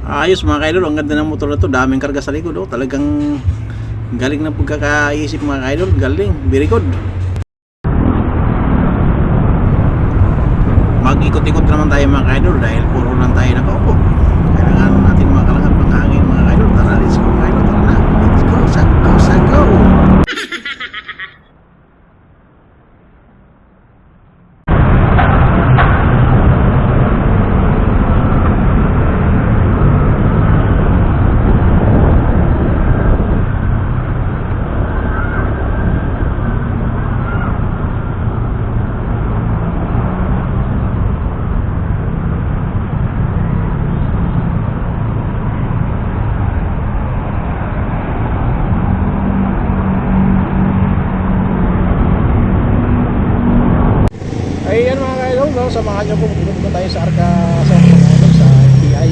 Ayos mga kaidol, ang ganda ng motor na to, daming karga sa likod, oh. Talagang galing ng pagkakaisip mga kaidol, galing, very good. Mag-ikot-ikot naman tayo mga kaidol dahil puro lang tayo nakaupo. Kailangan natin makalangat ng hangin mga kaidol. Tara, let's go mga kaidol, tara na, let's go, sa go. Ayan mga kaidol, no? Samahan nyo po, pupunta tayo sa Arca South mga kaidol, sa FBI.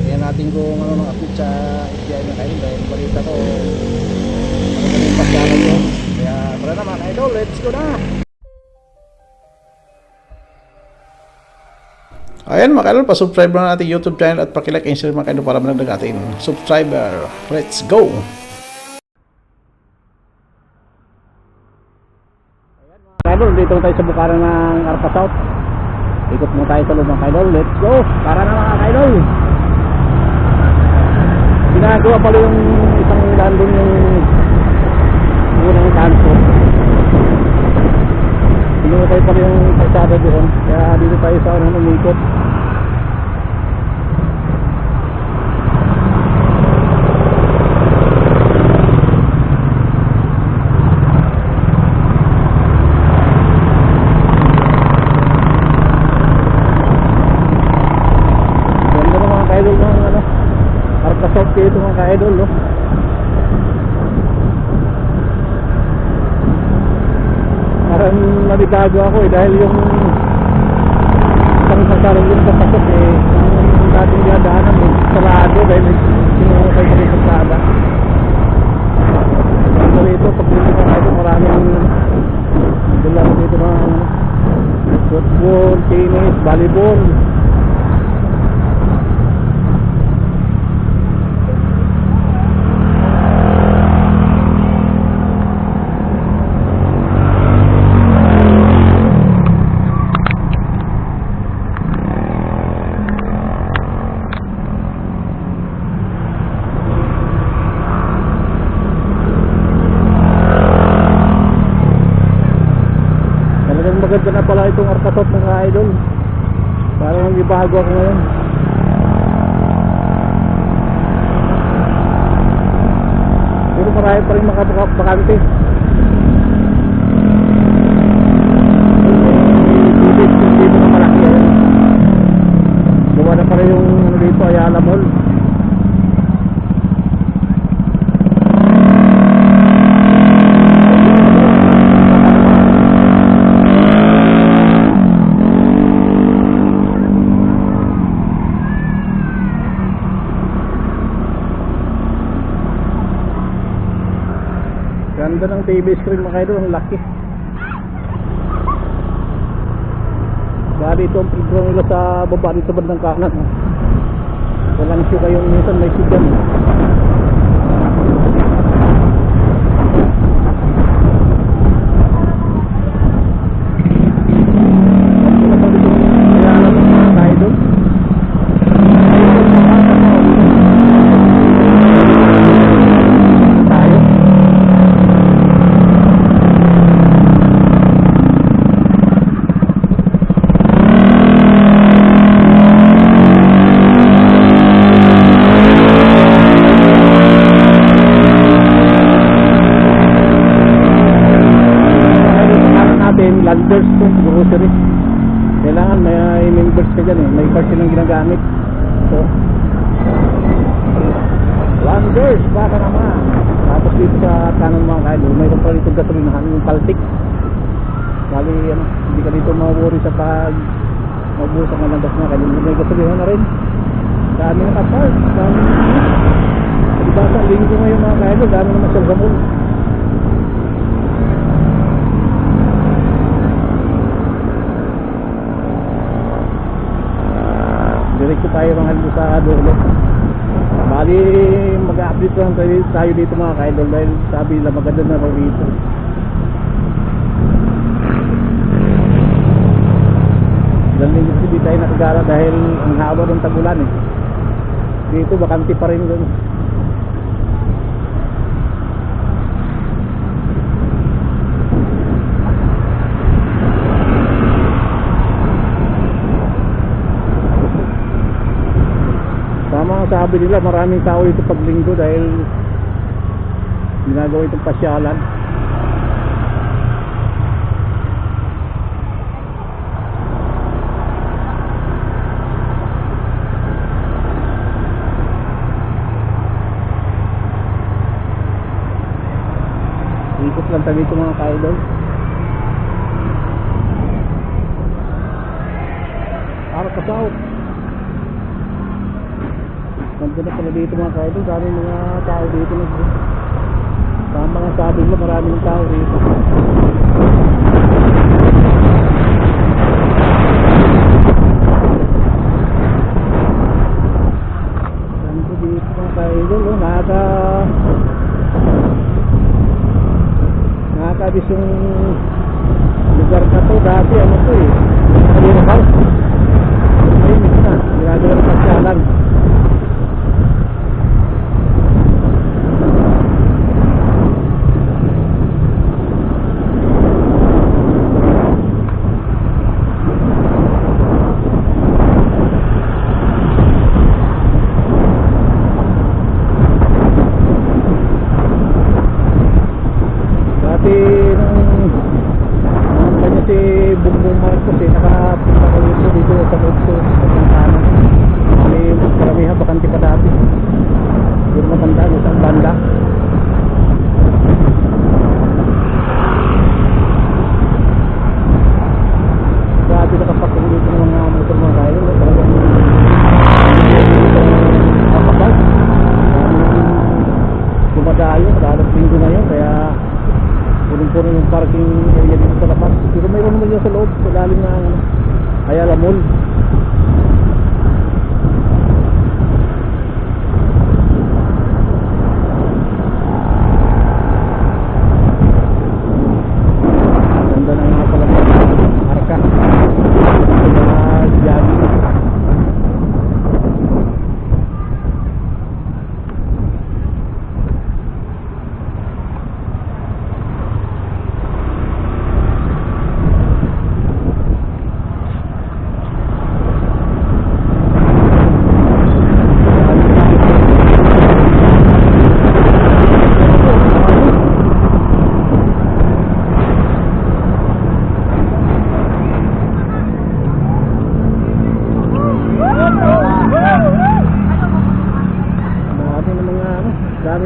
Ayan natin kung ano nang update sa FBI mga kaidol, dahil balita ko ano yung pasyalan ko. Kaya tara na mga kaidol, let's go na. Ayan mga kaidol, pa-subscribe na natin YouTube channel at pakilike and share mga kaidol para managdag atin subscriber. Let's go. Kaidol, dito tayo sa bukaran ng Arca South. Ikot mo tayo sa loob mga kaidol. Let's go! Tara na mga kaidol! Ginagawa pala yung isang landon yung unang kanto. Pinukay pala yung kalsada doon. Kaya dito tayo sa unang umikot. Dito mga ka-idol, no? Parang nabigago ako dahil yung isang kasarang yung papasok yung dating dinadaanan salado dahil sinukay sa rin kasada. Pero dito pag dito mga ka-idol maraming dala dito mga football, tennis, volleyball. Maganda na pala itong Arca South mga idol. Parang nagbago ako ngayon. Pero marami pa rin makabakante. Dito na malaki eh. Gawa na pala yung dito Ayala Mall. Ganda ng TV screen mga idol, ang laki. Bali ito ang program nila sa baba dito sa bandang kanan. Walang siya kayong minsan may sigan. Landers po, grocery. Kailangan may members ka dyan eh. May card silang ginagamit. So, Landers, baka naman. Tapos dito sa kanan mga kaidol, mayroon pa dito gasolinahan, yung Paltik. Bali, hindi ka dito mawuri sa pag mabuhos ang landas mga kaidol. May gasolinahan na rin. Dami na kapal. Diba sa linggo ngayon mga kaidol, dami na masyal sa mall. diretso tayo mga idol sa dulo. Bali mag-update lang tayo dito mga ka-idol dahil sabi nila maganda na raw dito. Dahil hindi tayo nakagala dahil ang haba ng tagulan eh. Dito bakante pa rin doon. Tama ang sabi nila maraming tao dito pag linggo dahil ginagawa itong pasyalan. Ikot lang tayo dito mga ka-idol. Arca South. Nandun na pala dito mga ka-idol. Maraming mga tao dito. Tama nga sabi mo, maraming tao dito. Nandun dito mga ka-idol. Nakakabis yung lugar na to. Dati ano to eh. Ayun house. Ayun ito na. Ginagawa ng pasyalan.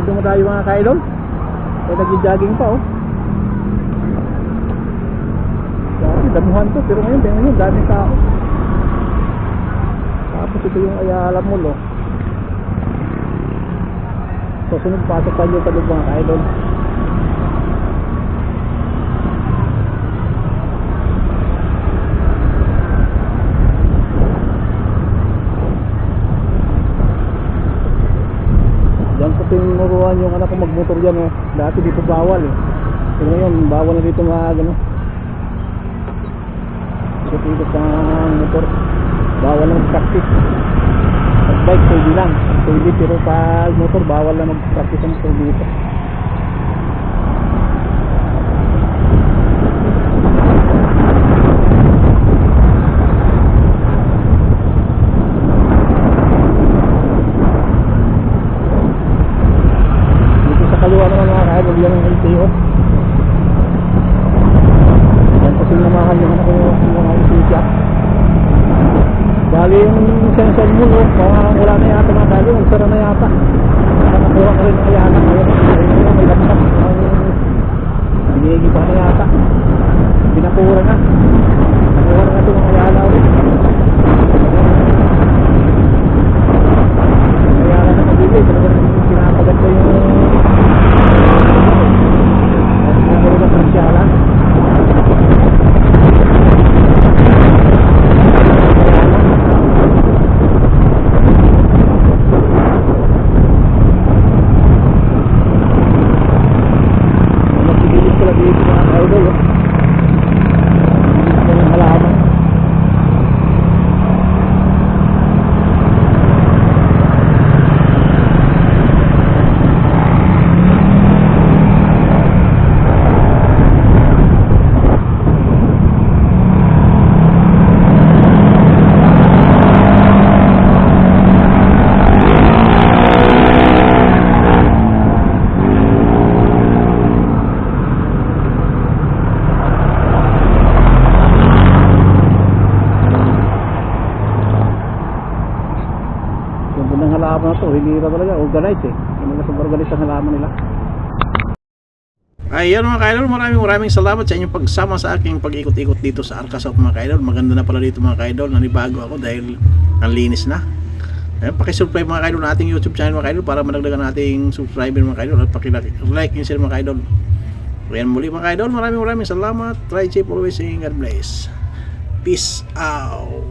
Dumadayo mga ka-idol. Kaya nag-jogging pa oh. Dati damuhan to pero ngayon daming tao. Tapos ito yung Ayala Mall oh. So sunod pasok tayo sa loob mga ka-idol. Tinuruan yung anak ko magmotor dyan oh. Dati dito bawal eh. Pero ngayon bawal na dito gano. Ikot-ikot ng motor. Bawal na mag-practice. At bike pwede lang. Pwede pero pag motor bawal na mag-practice ang motor dito. Yan ang LTO. Yan kasi namahan yung anak ko yung LTO. Bali yung sensor mo no, wala na yata mga kalo, magsara na yata. Nakakuha ka rin ng Ayala. Ayun, may laptop. Binigi pa na yata. Pinakura na. Nakuha na ito ng Ayala ulit. Ayala na mabili. Talagang pinapagat ko yung pasyalan. Ganda ng halaman na to, hindi na talaga organized eh. Hindi na sa organized ang halaman nila. Ayan mga ka-idol, maraming salamat sa inyong pagsama sa aking pag-ikot-ikot dito sa Arca South mga ka-idol. Maganda na pala dito mga ka-idol, nanibago ako dahil ang linis na. Ayan, paki-subscribe mga ka-idol na ating YouTube channel mga ka-idol para madagdagan nating subscriber mga ka-idol at paki-like and share mga ka-idol. Ayan muli mga ka-idol, maraming salamat. Try safe always and God bless. Peace out.